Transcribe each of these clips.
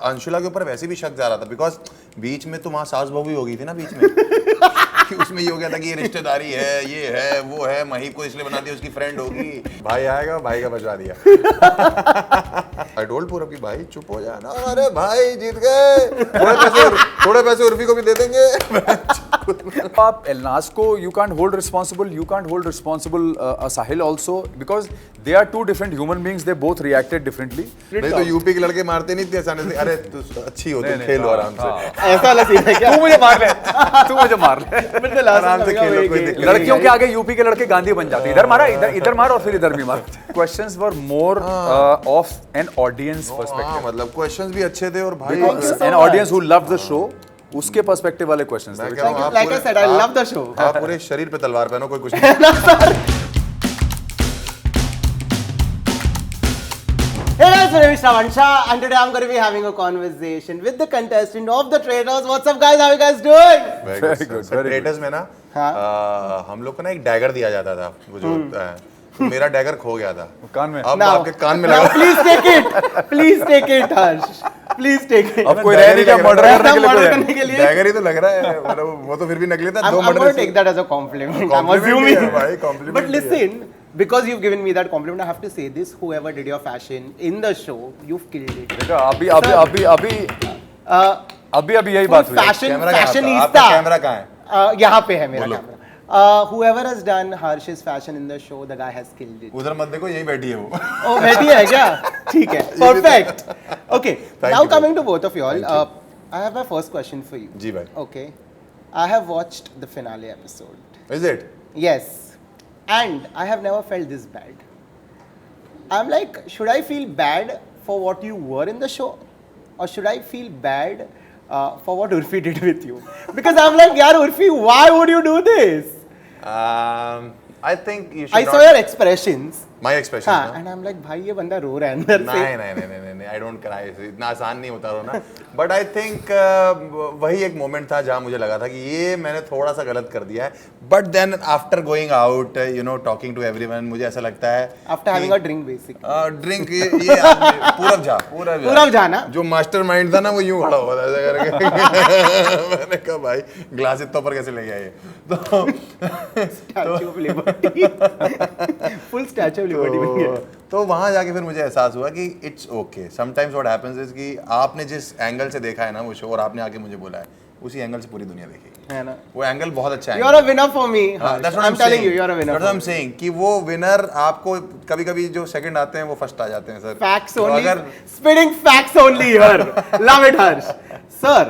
अंशुला के ऊपर वैसे भी शक जा रहा था बिकॉज बीच में तो वहाँ सास बहू ही हो गई थी ना बीच में कि उसमें ये हो गया था कि ये रिश्तेदारी है, ये है, वो है, महीप को इसलिए बना दिया उसकी फ्रेंड होगी, भाई आएगा, भाई का बचवा दिया। आई टोल्ड पूरब कि भाई चुप हो जाना, अरे भाई जीत गए, थोड़े पैसे उर्फी को भी दे देंगे। आप एलनाज को you can't hold responsible Sahil also because they are two different human beings, they both reacted differently. नहीं तो यूपी के लड़के मारते नहीं थे आसानी से, अरे तू अच्छी हो, तुम खेलो आराम से, ऐसा वाला सीन है क्या? तू मुझे मार ले आराम से खेलो, कोई दिक्कत नहीं। लड़कियों के आगे यूपी के लड़के गांधी बन जाते, इधर मारा, इधर मार और फिर इधर भी मार। Questions were more of an audience perspective, मतलब क्वेश्चंस भी अच्छे थे और भाई an audience who loved the show, उसके पर्सपेक्टिव वाले क्वेश्चंस थे। Like I said, I love the show. आप पूरे शरीर पे तलवार पहनो, कोई कुछ नहीं। Hey guys, my name is Shravan Shah and today I'm going to be having a conversation with the contestant of the Traitors. What's up guys? How are you guys doing? Very good, very traitors में ना हम लोग को ना एक dagger दिया जाता था, वो जो होता है, तो मेरा डैगर खो गया था कान में। अब आपके कान में Now लगा। please take it Harsh. Please take it. अब कोई रह नहीं क्या मर्डर करने के लिए डैगर ही तो लग रहा है, मतलब वो तो फिर भी नकली था। I'm going to take that as a compliment. I'm Compliment assuming. ही है भाई, compliment But ही है। listen, because you've given me that compliment, I have to say this: whoever did your fashion in the show, you've killed it. देखा, अभी यही बात हुई। Fashion, camera कहाँ है आपका? fashionista. आपका कैमरा कहाँ है? यहाँ पे है मेरा बोलो। Camera. Whoever has done Harsh's fashion in the show, the guy has killed it. उधर मत देखो, यही बैठी है वो। Oh, बैठी है क्या? ठीक है, perfect. Okay, Thank now you, coming bro. to both of you all, Thank you. I have my first question for you. जी भाई। Okay, I have watched the finale episode. Is it? Yes, and I have never felt this bad. I'm like, should I feel bad for what you were in the show, or should I feel bad for what Urfi did with you? Because I'm like, yaar Urfi, why would you do this? I think you should I not. saw your expressions. My expression. हाँ, ना? and I'm like, भाई ये बंदा रो रहा है अंदर से. नहीं, I don't cry. इतना आसान नहीं होता रोना. But I think वही एक मोमेंट था जहाँ मुझे लगा था कि ये मैंने थोड़ा सा गलत कर दिया है. But then after going out, talking to everyone, मुझे ऐसा लगता है. After having a drink, basically. Drink ये आदमी पूरब झा ना? जो मास्टरमाइंड था ना वो यूं खड़ा हुआ था ऐसा करके। मैंने कहा भाई ग्लास इतना ऊपर कैसे ले गया ये? तो Statue of Liberty. Full Statue of Liberty बन गया. तो वहाँ जाके फिर मुझे एहसास हुआ कि it's okay. Sometimes what happens is कि आपने जिस एंगल से देखा है ना वो शो और आपने आके मुझे बोला है उसी एंगल से पूरी दुनिया देखेगी. है ना? वो एंगल बहुत अच्छा है. You are a winner for me. That's what I'm telling you, saying. you are a winner. That's what I'm saying कि वो विनर आपको कभी-कभी जो सेकंड आते हैं वो फर्स्ट आ जाते हैं सर. Facts तो only. अगर Spitting facts only here. Love it, Harsh. Sir,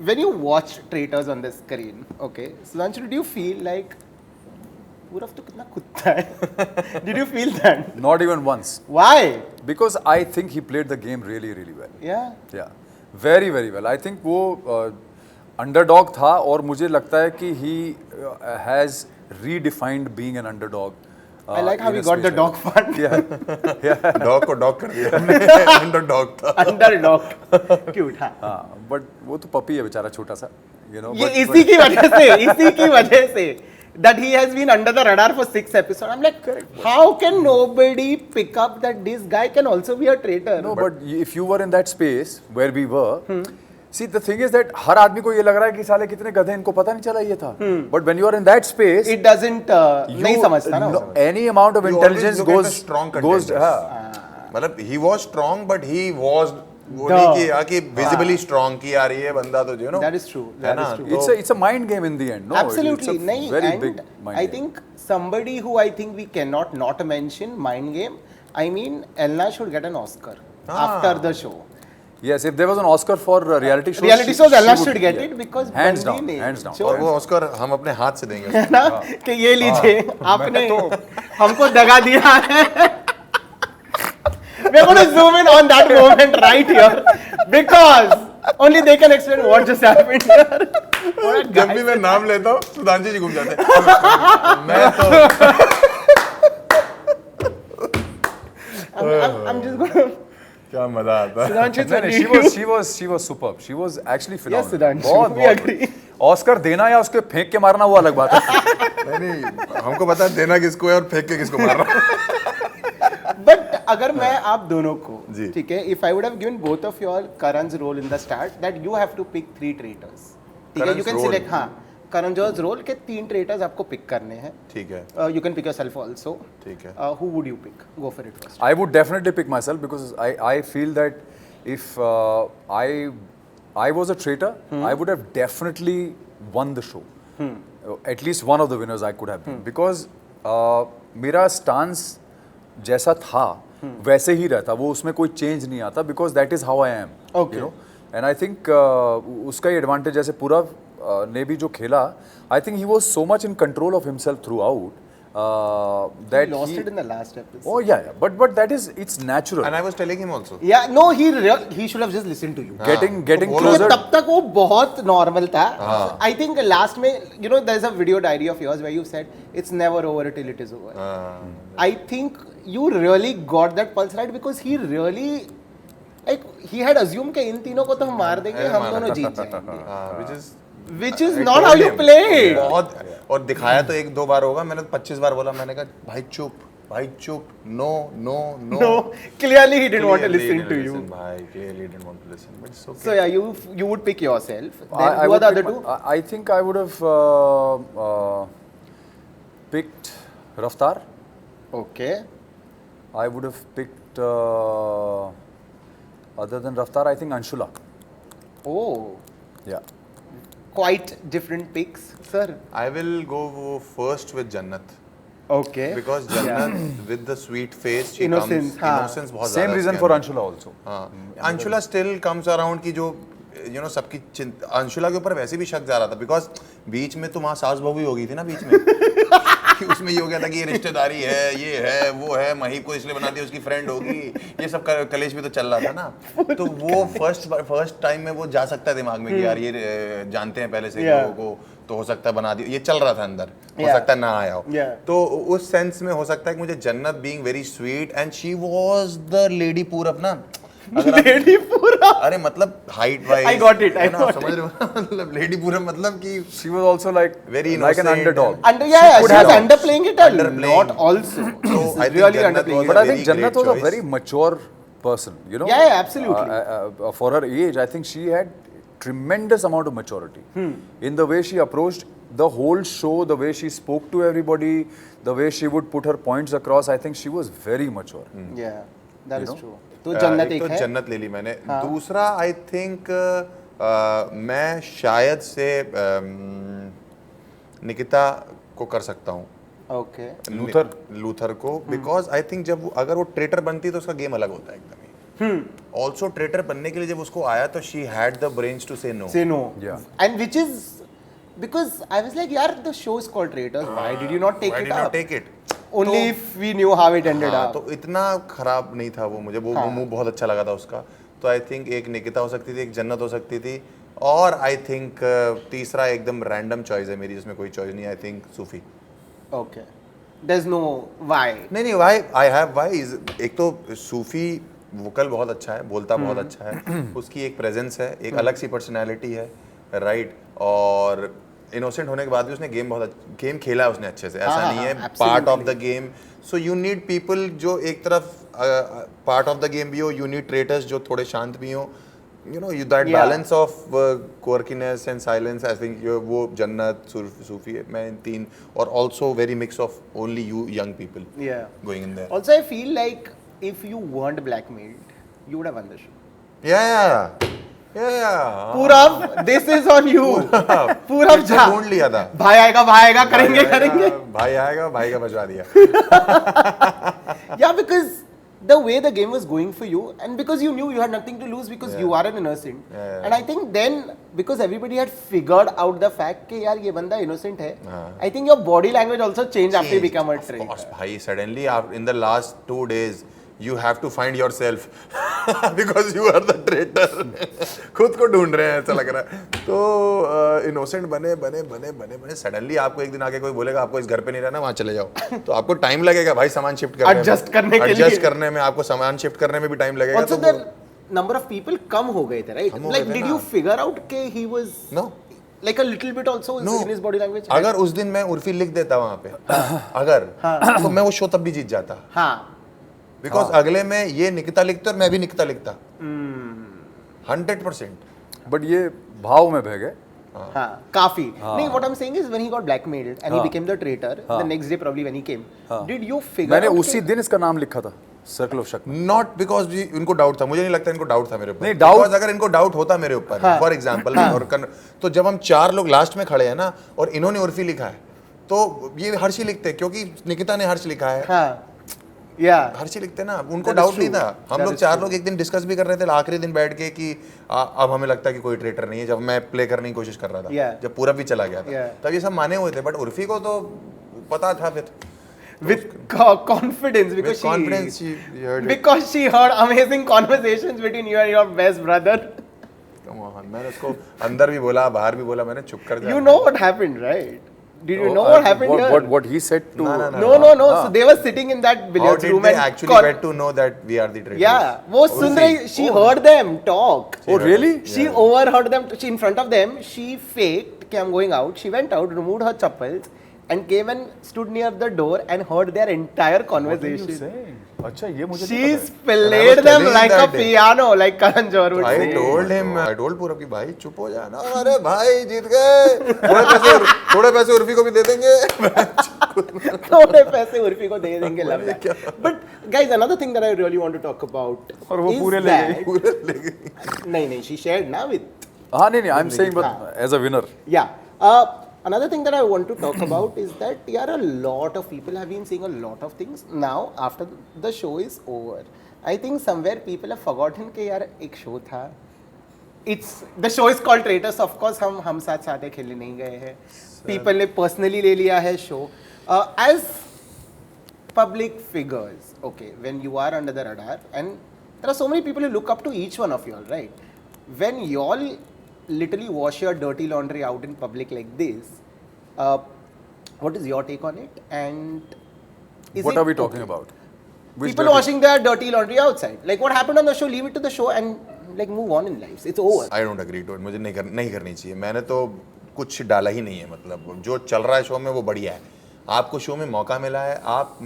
when you watched Traitors on the screen, okay, Sudhanshu, did you feel like Purav तो कितना कुत्ता है? Did you feel that? Not even once. Why? Because I think he played the game really, really well. Yeah. Yeah, very, very well. I think वो underdog था और मुझे लगता है कि he has redefined being an underdog. I like how in he a got the space dog like fun. that. Yeah. Dog को dog कर दिया हमने. अंडरडॉग था. Underdog. Cute, हाँ. हाँ, but वो तो पपी है बेचारा छोटा सा. ये इसी की वजह से that he has been under the radar for 6 episodes. I'm like, how can nobody pick up that this guy can also be a traitor? No, but if you were in that space where we were, see the thing is that हर आदमी को ये लग रहा है कि साले कितने गधे इनको पता नहीं चला ये था. But when you are in that space, it doesn't नहीं समझता ना. any amount of You always intelligence look at the goes strong goes. contenders. हाँ. मतलब he was strong but he was वो नहीं कि आके visibly strong कि यार ये बंदा तो जो That is true. है That ना? is true. It's a mind game in the end. No, Absolutely. it's a नहीं, very and big mind I game. think somebody who I think we cannot not mention mind game. I mean, Elna should get an Oscar after the show. Yes, if there was an Oscar for reality shows, Reality shows, Elna would should get yeah. it because hands बंदी down, ने hands down. जो- और वो Oscar हम अपने हाथ से देंगे. है ना कि ये लीजिए आपने हमको दगा दिया है. We're going to zoom in on that moment right here because only they can explain what just happened here. What a जब guy. भी मैं नाम लेता हूँ सुधांशु जी घूम जाते हैं. मैं तो I'm just going to. क्या मजा आता है. Sudhanshu, No, no, she was superb. She was actually phenomenal. Sudhanshu, बहुत we agree. ऑस्कर देना या उसके फेंक के मारना वो अलग बात है. नहीं हमको पता है देना किसको है और फेंक के किसको मार रहा है. But अगर मैं आप दोनों को जी। ठीक है, if I would have given both of your Karan's role in the start that you have to pick 3 traitors, ठीक है, Karan's you can role? Select, हाँ, करण जौहर्स रोल के 3 ट्रेटर्स आपको पिक करने हैं. ठीक है, you can pick yourself also. ठीक है. Who would you pick? Go for it first. I would definitely pick myself because I feel that if I was a traitor, I would have definitely won the show. At least one of the winners I could have been because मेरा stance जैसा था वैसे ही रहता, वो उसमें कोई change नहीं आता because that is how I am. Okay. You know? And I think उसका ही एडवांटेज जैसे पूरव ने भी जो खेला, I think he was so much in control of himself throughout that He lost he, it in the last episode. oh yeah, but that is it's natural. And I was telling him also. Yeah, no, he should have just listened to you. Getting तो बोलो closer. तब तक वो बहुत normal था. I think last में you know there is a video diary of yours where you said it's never over till it is over. I think you really got that pulse right because he really like he had assume कि इन तीनों को तो हम मार देंगे, हम दोनों जीत जाएंगे, which is I not told how you him. played. बहुत, और दिखाया तो 1-2 बार होगा, मैंने 25 बार बोला, मैंने कहा भाई चुप, no. No, clearly he didn't want to listen to you. भाई clearly didn't want to listen, but it's okay. So yeah, you would pick yourself. Then I who are would the other pick two? I think I would have picked Raftar. Okay. I would have picked other than Raftar, I think Anshula. Oh, Yeah. quite different picks, sir. I will go first with Jannat Okay. because Jannat with the sweet face, she Innocence, comes, हाँ. innocence बहुत Same ज़्यादा reason उसके for अंदर. Anshula also. हाँ, Anshula still comes around की जो you know सबकी चिंता, अंशुला के ऊपर वैसे भी शक जा रहा था बिकॉज बीच में तो वहाँ सास बहू ही हो गई थी ना बीच में कि उसमें ये हो गया था कि ये रिश्तेदारी है, ये है, वो है, महीप को इसलिए बना दिया उसकी फ्रेंड होगी, ये सब कलेश भी तो चल रहा था ना. तो वो फर्स्ट टाइम में वो जा सकता है दिमाग में कि यार ये जानते हैं पहले से कि लोगों को, तो हो सकता है बना दिया, ये चल रहा था अंदर, हो सकता है ना आया हो. तो उस सेंस में हो सकता है कि मुझे जन्नत being very sweet and she was the lady पूरब ना, लेडी पूरा. अरे मतलब height wise I got it, I got समझ रहे हो मतलब लेडी पूरब मतलब कि She was also like Very an innocent. underdog. Yeah, could she was have- underplaying it a Underplaying. lot also. So, I think Really Jannat underplaying was it. But I very think Jannat great was a choice. very mature person, you know. Yeah, absolutely. For her age, I think she had tremendous amount of maturity in the way she approached the whole show, the way she spoke to everybody, the way she would put her points across. I think she was very mature. Yeah, that You is know? true. तो जन्नत एक एक तो है. जन्नत ले ली मैंने. दूसरा आई थिंक मैं शायद से निकिता को कर सकता हूँ, Okay. लूथर को, बिकॉज आई थिंक जब अगर वो ट्रेटर बनती तो उसका गेम अलग होता है एकदम ही. ऑल्सो ट्रेटर बनने के लिए जब उसको आया तो she had the brains to say no. Say no. Yeah. And which is because I was like, यार, the show is called Traitors. Why did you not take Why it did up? not take it? Only if we knew how it ended हाँ, up. तो इतना खराब नहीं था वो, मुझे वो मूव बहुत अच्छा लगा था उसका. तो आई थिंक एक निकिता हो सकती थी, एक जन्नत हो सकती थी, और आई थिंक तीसरा एकदम रैंडम चॉइस है मेरी, जिसमें कोई चॉइस नहीं. I think Sufi. Okay. There's no why. नहीं वाई, आई हैव वाई. एक तो सूफी वोकल बहुत अच्छा है, बोलता बहुत अच्छा है, उसकी एक प्रेजेंस है, एक अलग सी पर्सनैलिटी है, राइट. और इनोसेंट होने के बाद भी उसने गेम खेला है उसने अच्छे से, ऐसा नहीं है, part of the game. So you need people जो एक तरफ पार्ट ऑफ द गेम भी हो, यू नीड ट्रेटर्स जो थोड़े शांत भी हो, you know, that balance of quirkiness and silence. I think वो जन्नत, सूफी, मैं इन तीन, और also very mix of only you young people Yeah. going in there. Also, I feel like if you weren't blackmailed, you would have won the show. Yeah. Purav, this is on you. Purav फिर से जा. ढूंढ लिया था. भाई आएगा, करेंगे. भाई आएगा, भाई का बचवा दिया. Yeah, because the way the game was going for you, and because you knew you had nothing to lose because you are an innocent. Yeah. And I think then, because everybody had figured out the fact कि यार ये बंदा innocent है, I think your body language also changed after you become a Of traitor. course, भाई, suddenly in the last 2 days you have to find yourself because you are the traitor. खुद को ढूंढ रहे हैं ऐसा लग रहा है. तो इनोसेंट बने सडनली आपको एक दिन आके कोई बोलेगा आपको इस घर पे नहीं रहना, वहाँ चले जाओ, तो आपको टाइम लगेगा भाई सामान शिफ्ट करने Adjust करने के लिए. एडजस्ट करने में, आपको सामान शिफ्ट करने में भी टाइम लगेगा. Also, तो the number of people कम हो गए थे, right? कम हो Like, गए थे did ना. you figure out कि he was no like a little bit also No. in his body language? अगर उस दिन मैं उर्फी लिख देता वहाँ पे, अगर तो मैं वो शो तब भी जीत जाता. हाँ. बिकॉज अगले में ये निकिता लिखते और मैं भी निकिता लिखता 100%. बट ये भाव में बह गए. हाँ, काफी. नहीं, what I'm saying is when he got blackmailed and he became the traitor, the next day probably when he came, did you figure मैंने out उसी दिन इसका नाम लिखा था, सर्कल ऑफ शक में. नॉट बिकॉज इनको डाउट था. मुझे नहीं लगता इनको डाउट था मेरे ऊपर. नहीं, doubt- Because अगर इनको डाउट होता मेरे ऊपर फॉर एग्जाम्पल तो जब हम 4 लोग लास्ट में खड़े हैं ना और इन्होंने उर्फी लिखा है तो ये हर्षी लिखते क्योंकि निकिता ने हर्ष लिखा है. हाँ, yeah. हर्षी लिखते ना, उनको That is डाउट नहीं true. था. हम That लोग is 4 true. लोग एक दिन डिस्कस भी कर रहे थे आखिरी दिन बैठ के कि अब हमें लगता है कि कोई ट्रेटर नहीं है. जब मैं प्ले करने की कोशिश कर रहा था, Yeah. जब पूरा भी चला गया था, Yeah. तब ये सब माने हुए थे. बट उर्फी को तो पता था फिर. With confidence because With confidence, she heard it. because she heard amazing conversations between you and your best brother. Come on, मैंने उसको अंदर भी बोला बाहर भी बोला, मैंने चुप कर दिया. You know what happened, right? Did you know what happened here? What he said to? No. So they were sitting in that How billiards did room they and actually get to know that we are the traitors? yeah, वो सुन रही. She heard them talk. Oh really? She overheard them. She in front of them. She faked. Okay, I'm going out. She went out, removed her chappals, and came and stood near the door and heard their entire conversation. अच्छा ये मुझे She नहीं पता. played them telling like a that day. piano, like Karan Johar would I say. told पूरब की भाई चुप हो जा ना. अरे भाई जीत गए. थोड़े पैसे उर्फी को भी दे देंगे. थोड़े पैसे उर्फी को दे देंगे love that. But guys, another thing that I really want to talk about और वो is पूरे ले that- गई. नहीं, she shared now with. हाँ नहीं I'm saying but as a winner. Yeah. Another thing that I want to talk about is that a lot of people have been saying a lot of things now after the show is over. I think somewhere people have forgotten कि यार एक show था. The show is called Traitors. Of course हम साथ साथ खेलने नहीं गए हैं. People ने personally ले लिया है show. As public figures, okay, when you are under the radar and there are so many people who look up to each one of you all, right? When you all literally wash your dirty laundry out in public like this, what is your take on it? And is What it are we talking okay? about? Which People dirty- washing their dirty laundry outside. Like what happened on the show, leave it to the show and like move on in life. It's over. I don't agree to it. मुझे नहीं करनी चाहिए. मैंने तो कुछ डाला ही नहीं है. मतलब जो चल रहा है शो में वो बढ़िया है. आपको शो में मौका मिला है.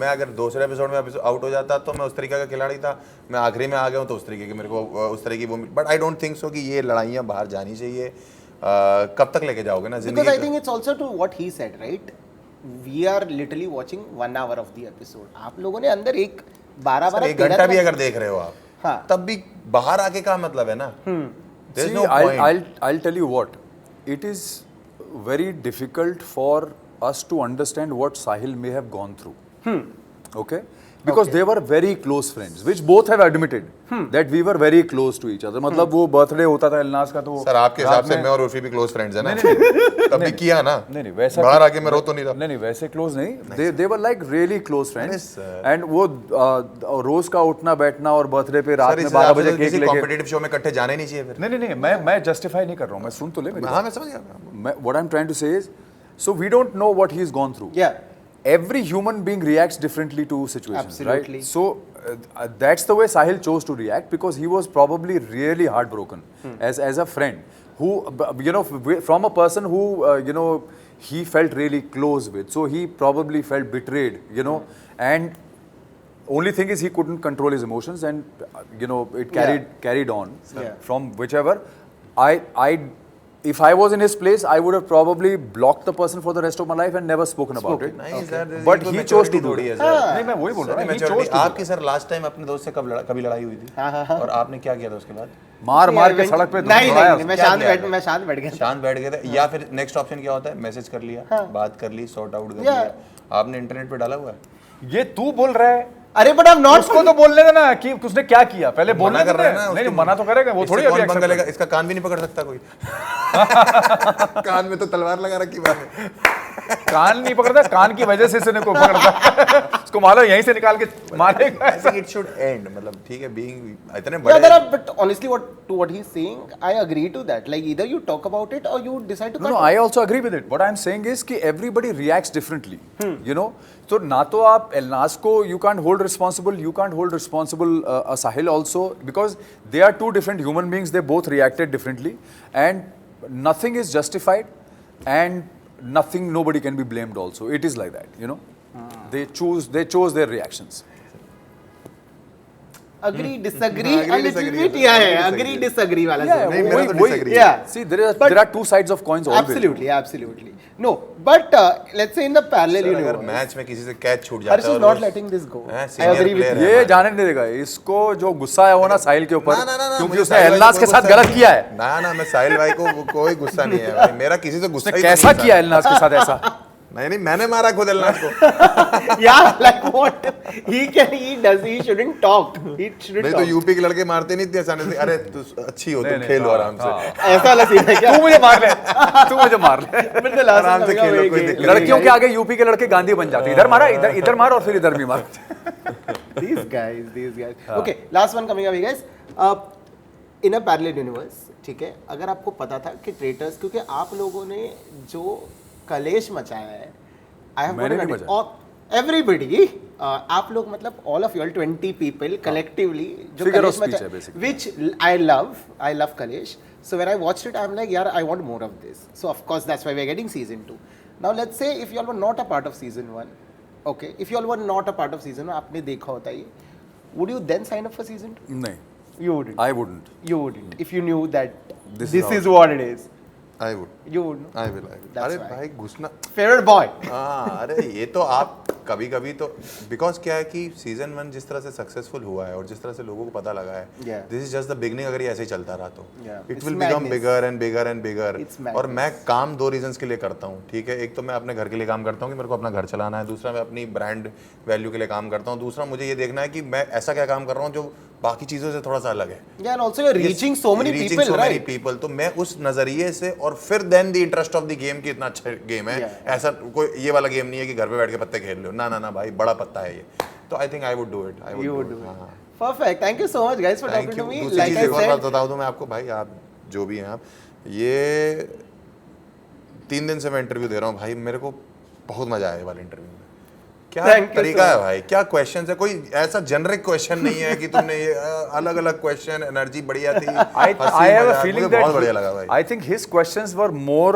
मैं अगर दूसरे एपिसोड में आउट हो जाता तो मैं उस तरीके का खिलाड़ी था. मैं आखिरी में आ गया हूँ तो उस तरीके की मेरे को उस तरह की वो. But I don't think so कि ये लड़ाइयाँ बाहर जानी चाहिए. कब तक लेके जाओगे ना Because I जिंदगी. think it's also to what he said, right? We are literally watching 1 hour of the episode. आप लोगों ने अंदर एक 12 एक घंटा भी अगर देख रहे हो आप, हाँ. तब भी बाहर आके का मतलब है ना. There's See, no point. I'll tell you what. It is very difficult for us to understand what Sahil may have gone through. Okay? Because they were very close friends, which both have admitted that we were very close to each other. मतलब वो birthday होता था इल्नास का तो sir आपके हिसाब से मैं और उर्फी भी क्लोज फ्रेंड्स है ना. तब भी किया ना. नहीं वैसा बाहर आके मैं रो तो नहीं रहा. नहीं वैसे क्लोज नहीं. They were like really close friends. Yes, sir. And वो रोज का उठना बैठना और बर्थडे पे रात सर में इस 12 हिसाब बजे से केक किसी लेके. कॉम्पिटिटिव शो में इकट्ठे जाना ही नहीं चाहिए फिर. नहीं मैं जस्टिफाई नहीं कर रहा हूँ. मैं सुन तो ले मेरी हाँ मैं समझ गया. what I'm trying to say is, so we don't know what he's gone through. Yeah. Every human being reacts differently to situations, Absolutely. right? So that's the way Sahil chose to react because he was probably really heartbroken as a friend who, you know, from a person who, you know, he felt really close with. So he probably felt betrayed, you know, and only thing is he couldn't control his emotions and, you know, it carried on from whichever. If I was in his place, I would have probably blocked the person for the rest of my life and never spoken about it. But he chose to do it. नहीं मैं वही बोल रहा हूँ. He chose to do it. आपकी sir last time अपने दोस्त से कभी लड़ाई हुई थी और आपने क्या किया था उसके बाद? मार के सड़क पे नहीं मैं क्या शांत किया बैठ था? मैं शांत बैठ गया. शांत बैठ गए थे या फिर नेक्स्ट ऑप्शन क्या होता है? मैसेज कर लिया, बात कर ली, सॉर्ट आउट कर लिया. आपने इंटरनेट पे डाला हुआ है? ये तू बोल रहा है. अरे बट आई एम नॉट. उसको तो बोलने देना कि उसने क्या किया. पहले बोलना कर रहा है ना. नहीं मना तो करेगा वो. थोड़ी अभी पंगा लेगा. इसका कान भी नहीं पकड़ सकता कोई. कान में तो तलवार लगा रखी बात है. कान नहीं पकड़ता. कान की वजह से इसने को पकड़ता. उसको मारो यहीं से निकाल के मारेगा. I think it should end. मतलब ठीक है being इतने Yeah, बड़े. but honestly, what he's saying, I agree to that. Like either you talk about it or you decide to cut No, it. I also agree with it. What I'm saying is कि everybody reacts differently. You know, तो ना तो आप एलनास को you can't hold responsible. You can't hold responsible Sahil also because they are two different human beings. They both reacted differently, and nothing is justified, and nobody can be blamed. Also, it is like that. You know, they chose their reactions. agree disagree Agree, a little disagree. bit yeah Agree, agree disagree. disagree वाला Yeah, zone. नहीं, मेरा तो वही- disagree है. Yeah. See, there But- are two sides of coins always. Absolutely. No, but let's say in the parallel sir, अगर universe, match में किसी से कैच छूट जाता Harsh है is और not वो- letting this go. हैं, I senior agree with player you. है ये हमारा। जाने नहीं देगा इसको जो गुस्सा है वो ना साहिल के ऊपर ना, क्योंकि मुझे उसने साहिल भाई एलनाज को के साथ गुस्सा गलत किया है ना मैं साहिल भाई को कोई गुस्सा नहीं है भाई मेरा किसी से गुस्सा उसने ही तो कैसा नहीं किया था। एलनाज के साथ ऐसा नहीं मैंने मारा खुद एलनाज को Yeah, like what? He shouldn't talk. He shouldn't नहीं तो talk. यूपी के लड़के मारते नहीं थे आसानी से अरे तू अच्छी हो तुम खेलो आराम से ऐसा वाला सीन है क्या? तू मुझे मार ले तू मुझे मार ले But the last आराम one से coming खेलो, away कोई game. दिक्कत नहीं। लड़कियों के आगे यूपी के लड़के गांधी बन जाते हैं इधर मारा इधर मार और फिर इधर भी मार These guys. Okay, last one coming away, guys. In a parallel universe, ठीक है, अगर आपको पता था कि ट्रेटर्स क्योंकि आप लोगों ने जो कलेश मचाया है, I have मैंने gotten नहीं it. मचाया। और everybody, आप लोग मतलब all of you all 20 people collectively जो Figure of कलेश speech है मचा, basically. which I love कलेश. So when I watched it, I'm like, यार, I want more of this. So of course that's why we're getting season 2. Now let's say if you all were not a part of season 1, okay, if you all were not a part of season 1, आपने देखा होता ये, would you then sign up for season 2? नहीं You wouldn't. I wouldn't You wouldn't. If you knew that This this is how is what it is, I would you would. I will That's अरे why. भाई घुसना Favorite boy. हाँ अरे ये तो आप कभी कभी तो बिकॉज क्या है कि सीजन 1 जिस तरह से सक्सेसफुल हुआ है और जिस तरह से लोगों को पता लगा है Yeah. This is just the beginning अगर ये ऐसे ही चलता रहा तो Yeah. It It's will become madness. Bigger and bigger and bigger It's और madness. मैं काम 2 रीजंस के लिए करता हूँ ठीक है एक तो मैं अपने घर के लिए काम करता हूँ कि मेरे को अपना घर चलाना है दूसरा मैं अपनी ब्रांड वैल्यू के लिए काम करता हूँ दूसरा मुझे ये देखना है कि मैं ऐसा क्या काम कर रहा हूँ जो बाकी चीज़ों से थोड़ा सा अलग है Yeah, and also you're reaching so many Reaching people, so many right? people, तो मैं उस नजरिए से और फिर then the interest of the game की इतना अच्छा गेम है Yeah. ऐसा कोई ये वाला गेम नहीं है कि घर पे बैठ के पत्ते खेल लो ना भाई बड़ा पत्ता है ये तो I think I would do it You would do it. Perfect. Thank you so much, guys, for thank talking you to me. दूसरी Like चीज I एक और बात said, बता दूं मैं आपको भाई आप जो भी हैं आप ये 3 दिन से मैं इंटरव्यू दे रहा हूँ भाई मेरे को बहुत मजा आया ये वाले इंटरव्यू में क्या Thank you तरीका so है much. भाई क्या क्वेश्चन है कोई ऐसा जेनरिक क्वेश्चन नहीं है कि तुमने ये अलग अलग क्वेश्चन एनर्जी बढ़िया थी I हंसी, have a मजाक, feeling मुझे that बहुत बढ़िया लगा भाई I think his questions were more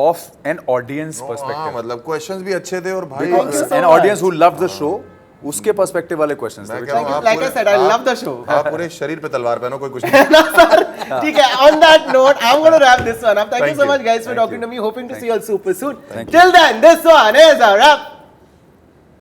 of an audience हाँ perspective मतलब क्वेश्चंस भी अच्छे थे और भाई Thank you so an much. audience who loved the show उसके पर्सपेक्टिव वाले क्वेश्चंस थे मैं which- कह रहा हूँ, आप like I पूरे- said, I आप- love the show. आप पूरे शरीर पे तलवार पहनो कोई कुछ नहीं ठीक है. On that note, I'm going to wrap this one up. Thank you Thank so you. much, guys, for Thank talking you. to me. Hoping to see you all super soon. Thank you. Till then, this one is a wrap.